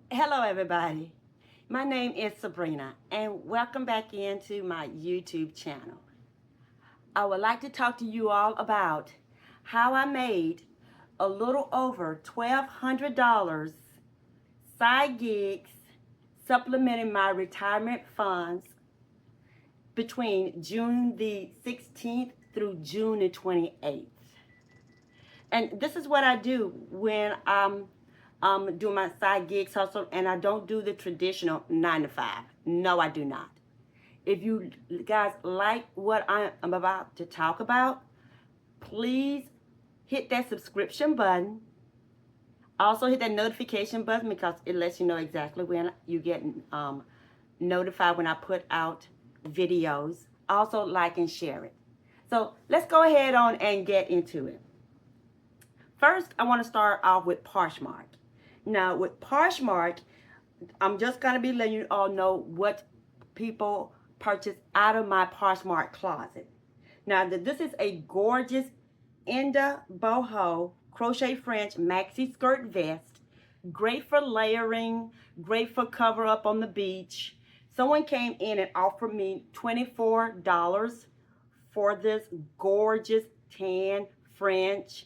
Hello, everybody. My name is Sabrina, and welcome back into my YouTube channel. I would like to talk to you all about how I made a little over $1,200 side gigs supplementing my retirement funds between June the 16th through June the 28th. And this is what I do when I'm doing my side gigs hustle, and I don't do the traditional 9 to 5. No, I do not. If you guys like what I'm about to talk about, please hit that subscription button. Also hit that notification button because it lets you know exactly when you get notified when I put out videos. Also like and share it. So let's go ahead on and get into it. First, I want to start off with Poshmark. Now, with Poshmark, I'm just going to be letting you all know what people purchase out of my Poshmark closet. Now, this is a gorgeous Inda boho crochet French maxi skirt vest. Great for layering, great for cover up on the beach. Someone came in and offered me $24 for this gorgeous tan French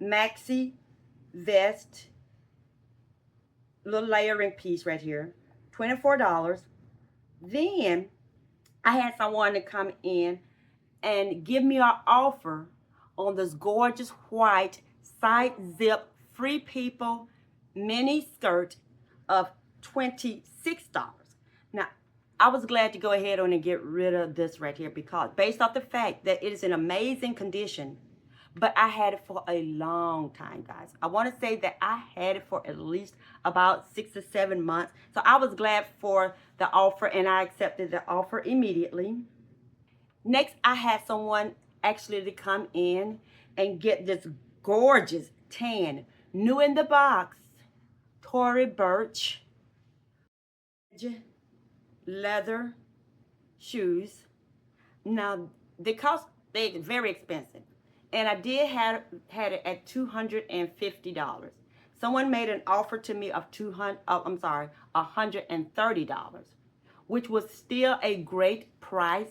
maxi vest, little layering piece right here, $24. Then I had someone to come in and give me an offer on this gorgeous white side zip free people mini skirt of $26. Now, I was glad to go ahead on and get rid of this right here because based off the fact that it is in amazing condition, but I had it for a long time, guys. I want to say that I had it for at least about 6 or 7 months. So I was glad for the offer, and I accepted the offer immediately. Next, I had someone actually to come in and get this gorgeous tan, new in the box, Tory Burch leather shoes. Now, they're very expensive. And I did had it at $250. Someone made an offer to me of $130, which was still a great price.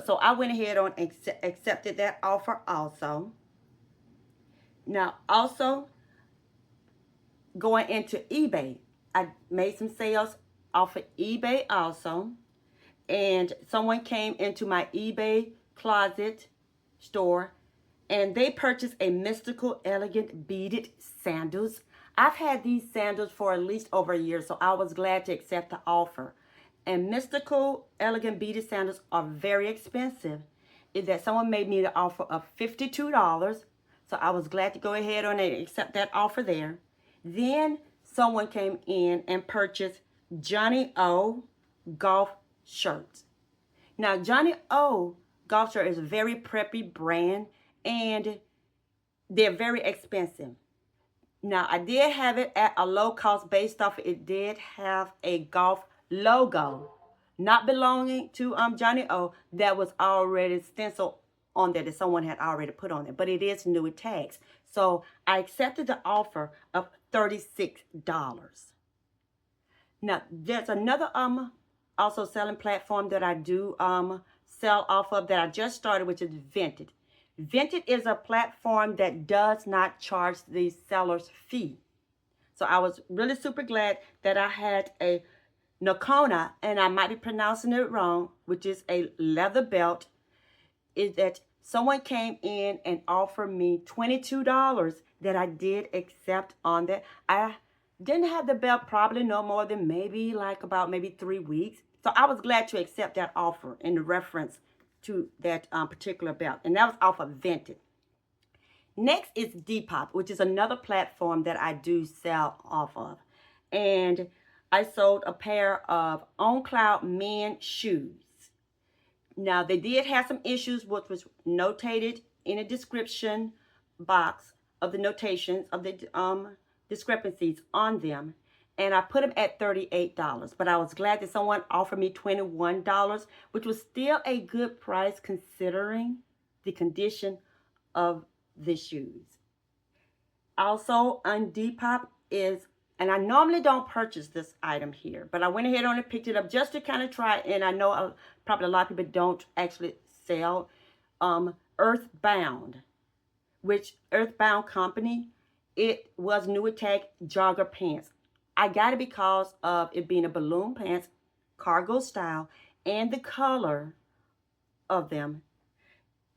So I went ahead on and accepted that offer also. Now, also going into eBay, I made some sales off of eBay also. And someone came into my eBay closet store and they purchased a mystical elegant beaded sandals. I've had these sandals for at least over a year, so I was glad to accept the offer. And mystical elegant beaded sandals are very expensive. Is that someone made me the offer of $52, so I was glad to go ahead on and accept that offer there. Then someone came in and purchased Johnny O golf shirts. Now, Johnny O golf shirt is a very preppy brand, and they're very expensive. Now, I did have it at a low cost based off it did have a golf logo, not belonging to Johnny O, that was already stenciled on there that someone had already put on there, but it is new with tags. So I accepted the offer of $36. Now, there's another also selling platform that I do sell off of that I just started, which is Vinted. Vinted is a platform that does not charge the seller's fee. So I was really super glad that I had a Nakona, and I might be pronouncing it wrong, which is a leather belt, is that someone came in and offered me $22 that I did accept on that. I didn't have the belt probably no more than maybe 3 weeks. So I was glad to accept that offer in reference to that particular belt. And that was off of Vinted. Next is Depop, which is another platform that I do sell off of. And I sold a pair of On Cloud men shoes. Now, they did have some issues, which was notated in a description box of the notations of the discrepancies on them. And I put them at $38. But I was glad that someone offered me $21, which was still a good price considering the condition of the shoes. Also on Depop is And I normally don't purchase this item here, but I went ahead on and picked it up just to kind of try it. And I know probably a lot of people don't actually sell Earthbound, which Earthbound company, it was new attack jogger pants. I got it because of it being a balloon pants, cargo style, and the color of them.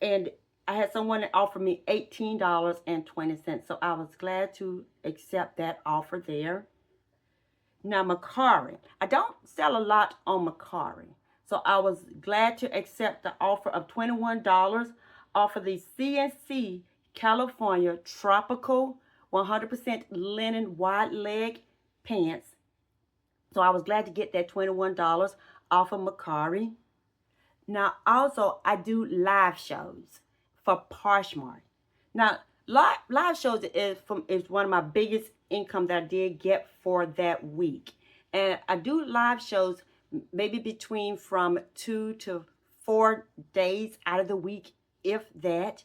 And I had someone that offered me $18.20. So I was glad to accept that offer there. Now, Mercari. I don't sell a lot on Mercari. So I was glad to accept the offer of $21 off of the CNC California Tropical 100% linen wide leg pants. So I was glad to get that $21 off of Mercari. Now, also, I do live shows for Poshmark. Now, live shows is one of my biggest income that I did get for that week. And I do live shows maybe between from 2 to 4 days out of the week, if that.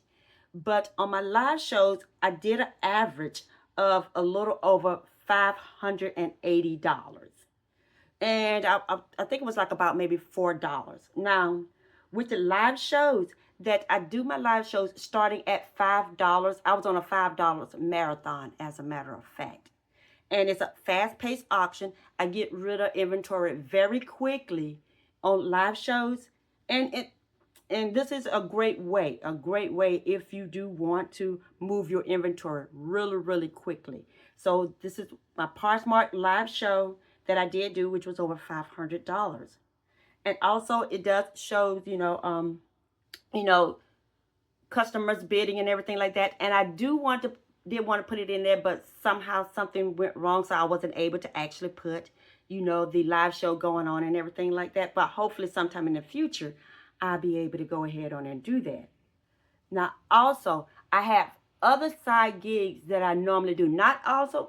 But on my live shows, I did an average of a little over $580. And I think it was like about maybe $4. Now, with the live shows that I do my live shows starting at $5. I was on a $5 marathon, as a matter of fact. And it's a fast-paced auction. I get rid of inventory very quickly on live shows. And this is a great way if you do want to move your inventory really, really quickly. So this is my Poshmark live show that I did do, which was over $500. And also it does show, customers bidding and everything like that. And I did want to put it in there, but somehow something went wrong, so I wasn't able to actually put, the live show going on and everything like that. But hopefully sometime in the future, I'll be able to go ahead on and do that. Now, also, I have other side gigs that I normally do, not as a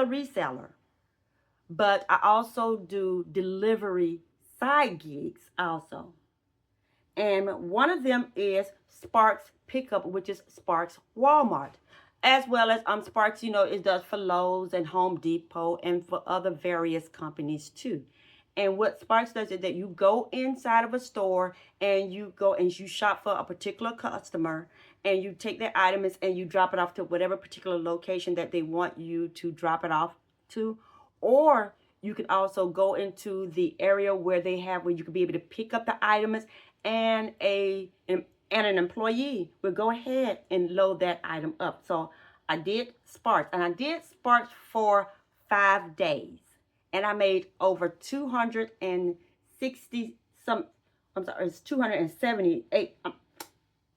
reseller, but I also do delivery side gigs also. And one of them is Sparks Pickup, which is Sparks Walmart, as well as Sparks, it does for Lowe's and Home Depot and for other various companies too. And what Sparks does is that you go inside of a store and you go and you shop for a particular customer and you take their items and you drop it off to whatever particular location that they want you to drop it off to. Or you can also go into the area where you can be able to pick up the items, and an employee will go ahead and load that item up. So I did Sparks, and I did Sparks for 5 days. And I made over 260 some, I'm sorry, it's 278,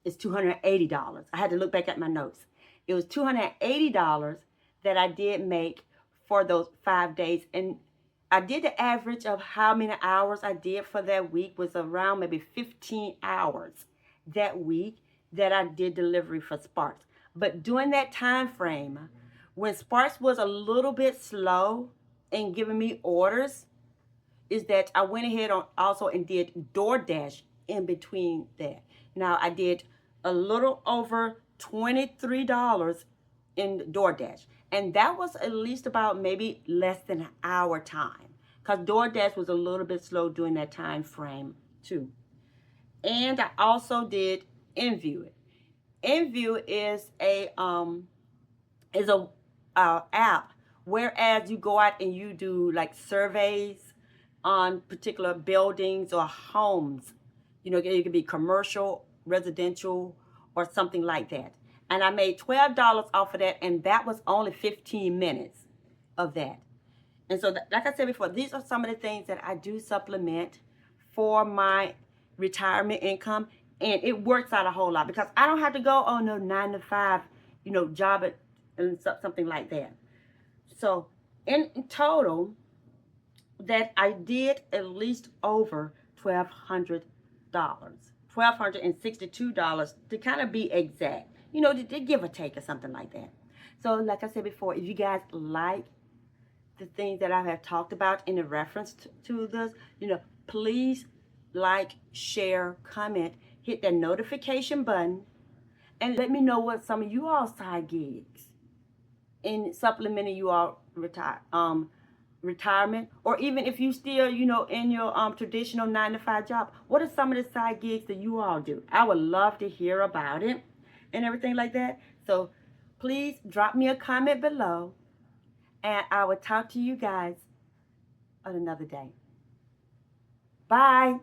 it's $280. I had to look back at my notes. It was $280 that I did make for those 5 days. And I did the average of how many hours I did for that week was around maybe 15 hours that week that I did delivery for Sparks. But during that time frame, when Sparks was a little bit slow in giving me orders, is that I went ahead and did DoorDash in between that. Now I did a little over $23 in DoorDash, and that was at least about maybe less than an hour time, because DoorDash was a little bit slow during that time frame too. And I also did iVueit. iVueit is a app, whereas you go out and you do like surveys on particular buildings or homes. It could be commercial, residential, or something like that. And I made $12 off of that, and that was only 15 minutes of that. And so, like I said before, these are some of the things that I do supplement for my retirement income, and it works out a whole lot because I don't have to go on no 9 to 5, job and something like that. So, in total, that I did at least over $1,200, $1,262 to kind of be exact. To give or take or something like that. So, like I said before, if you guys like the things that I have talked about in the reference to this, please like, share, comment, hit that notification button, and let me know what some of you all side gigs in supplementing you all retirement, or even if you still, in your traditional 9 to 5 job, what are some of the side gigs that you all do? I would love to hear about it and everything like that. So please drop me a comment below, and I will talk to you guys on another day. Bye.